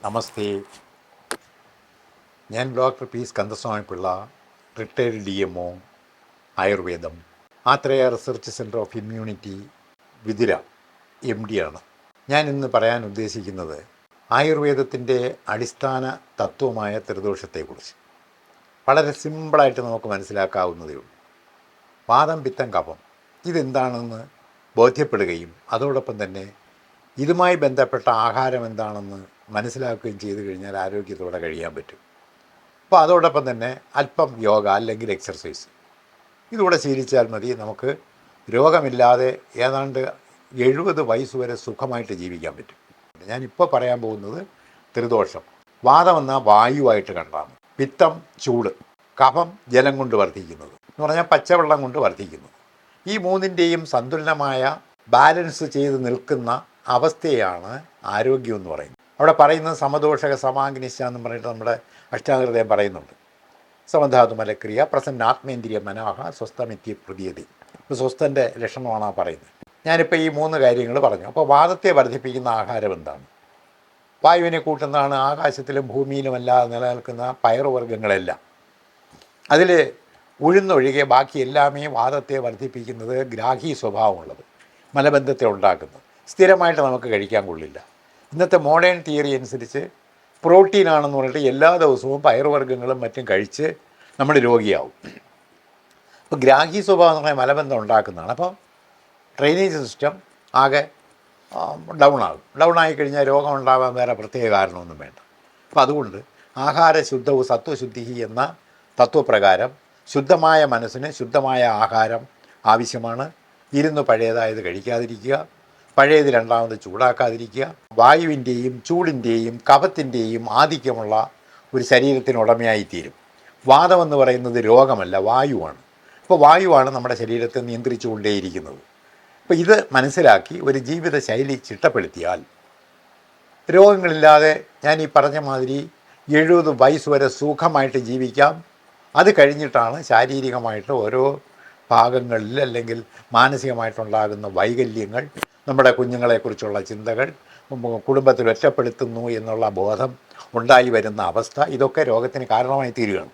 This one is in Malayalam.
നമസ്തേ. ഞാൻ doctor P Skandaswami Pillai, retired DMO, ആയുർവേദം, Athreya research centre of immunity, Vithura, MD ആണ്. ഞാൻ ഇന്ന് പറയാൻ ഉദ്ദേശിക്കുന്നത് ആയുർവേദത്തിൻ്റെ അടിസ്ഥാന തത്വമായ ത്രിദോഷത്തെക്കുറിച്ച്. വളരെ സിമ്പിളായിട്ട് നമുക്ക് മനസ്സിലാക്കാവുന്നതേ ഉള്ളൂ. വാതം, പിത്തം, കഫം ഇതെന്താണെന്ന് ബോധ്യപ്പെടുകയും അതോടൊപ്പം തന്നെ ഇതുമായി ബന്ധപ്പെട്ട ആഹാരം എന്താണെന്ന് മനസ്സിലാക്കുകയും ചെയ്തു കഴിഞ്ഞാൽ ആരോഗ്യത്തോടെ കഴിയാൻ പറ്റും. അപ്പോൾ അതോടൊപ്പം തന്നെ അല്പം യോഗ അല്ലെങ്കിൽ എക്സർസൈസ് ഇതുകൂടെ ശീലിച്ചാൽ മതി. നമുക്ക് രോഗമില്ലാതെ ഏതാണ്ട് 70 വയസ്സ് വരെ സുഖമായിട്ട് ജീവിക്കാൻ പറ്റും. ഞാനിപ്പോൾ പറയാൻ പോകുന്നത് ത്രിദോഷം. വാതം എന്നാൽ വായുവായിട്ട് കണ്ടാണ്, പിത്തം ചൂട്, കഫം ജലം കൊണ്ട് വർദ്ധിക്കുന്നത് എന്ന് പറഞ്ഞാൽ പച്ചവെള്ളം കൊണ്ട് വർദ്ധിക്കുന്നത്. ഈ മൂന്നിൻ്റെയും സന്തുലനമായ ബാലൻസ് ചെയ്ത് നിൽക്കുന്ന അവസ്ഥയാണ് ആരോഗ്യം എന്ന് പറയുന്നത്. അവിടെ പറയുന്നത് സമദോഷക സമാഗ്നിശ എന്ന് പറഞ്ഞിട്ട് നമ്മുടെ അഷ്ടാംഗഹൃദയം പറയുന്നുണ്ട്. സമധാതു മലക്രിയ പ്രസന്നാത്മേന്ദ്രിയ മനാഹ സ്വസ്ഥമിത്യ പ്രതീയതി. ഇപ്പോൾ സ്വസ്ഥൻ്റെ ലക്ഷണമാണ് ആ പറയുന്നത്. ഞാനിപ്പോൾ ഈ 3 കാര്യങ്ങൾ പറഞ്ഞു. അപ്പോൾ വാദത്തെ വർദ്ധിപ്പിക്കുന്ന ആഹാരം എന്താണ്? വായുവിനെ കൂട്ടുന്നതാണ് ആകാശത്തിലും ഭൂമിയിലുമല്ലാതെ നിലനിൽക്കുന്ന പയറുവർഗ്ഗങ്ങളെല്ലാം. അതിൽ ഉഴുന്നൊഴികെ ബാക്കി എല്ലാമേ വാദത്തെ വർദ്ധിപ്പിക്കുന്നത്, ഗ്രാഹി സ്വഭാവമുള്ളത്, മലബന്ധത്തെ ഉണ്ടാക്കുന്നത്, സ്ഥിരമായിട്ട് നമുക്ക് കഴിക്കാൻ കൊള്ളില്ല. ഇന്നത്തെ മോഡേൺ തിയറി അനുസരിച്ച് പ്രോട്ടീനാണെന്ന് പറഞ്ഞിട്ട് എല്ലാ ദിവസവും പയറുവർഗ്ഗങ്ങളും മറ്റും കഴിച്ച് നമ്മൾ രോഗിയാവും. അപ്പോൾ ഗ്രാഹി സ്വഭാവം എന്ന് പറഞ്ഞാൽ മലബന്ധം ഉണ്ടാക്കുന്നതാണ്. അപ്പോൾ ഡ്രെയിനേജ് സിസ്റ്റം ആകെ ഡൗൺ ആയിക്കഴിഞ്ഞാൽ രോഗം ഉണ്ടാകാൻ വേറെ പ്രത്യേക കാരണമൊന്നും വേണ്ട. അപ്പോൾ അതുകൊണ്ട് ആഹാരശുദ്ധവും സത്വശുദ്ധി എന്ന തത്വപ്രകാരം ശുദ്ധമായ മനസ്സിന് ശുദ്ധമായ ആഹാരം ആവശ്യമാണ്. ഇരുന്ന് പഴയതായത് കഴിക്കാതിരിക്കുക, പഴയത് രണ്ടാമത് ചൂടാക്കാതിരിക്കുക. വായുവിൻ്റെയും ചൂടിൻ്റെയും കഫത്തിൻ്റെയും ആധിക്യമുള്ള ഒരു ശരീരത്തിന് ഉടമയായിത്തീരും. വാദമെന്ന് പറയുന്നത് രോഗമല്ല, വായുവാണ്. അപ്പോൾ വായുവാണ് നമ്മുടെ ശരീരത്തെ നിയന്ത്രിച്ചു കൊണ്ടേയിരിക്കുന്നത്. അപ്പോൾ ഇത് മനസ്സിലാക്കി ഒരു ജീവിതശൈലി ചിട്ടപ്പെടുത്തിയാൽ രോഗങ്ങളില്ലാതെ ഞാൻ ഈ പറഞ്ഞ മാതിരി 70 വയസ്സ് വരെ സുഖമായിട്ട് ജീവിക്കാം. അത് കഴിഞ്ഞിട്ടാണ് ശാരീരികമായിട്ട് ഓരോ ഭാഗങ്ങളിൽ അല്ലെങ്കിൽ മാനസികമായിട്ടുണ്ടാകുന്ന വൈകല്യങ്ങൾ, നമ്മുടെ കുഞ്ഞുങ്ങളെക്കുറിച്ചുള്ള ചിന്തകൾ, കുടുംബത്തിൽ ഒറ്റപ്പെടുത്തുന്നു എന്നുള്ള ബോധം ഉണ്ടായി വരുന്ന അവസ്ഥ, ഇതൊക്കെ രോഗത്തിന് കാരണമായി തീരുകയാണ്.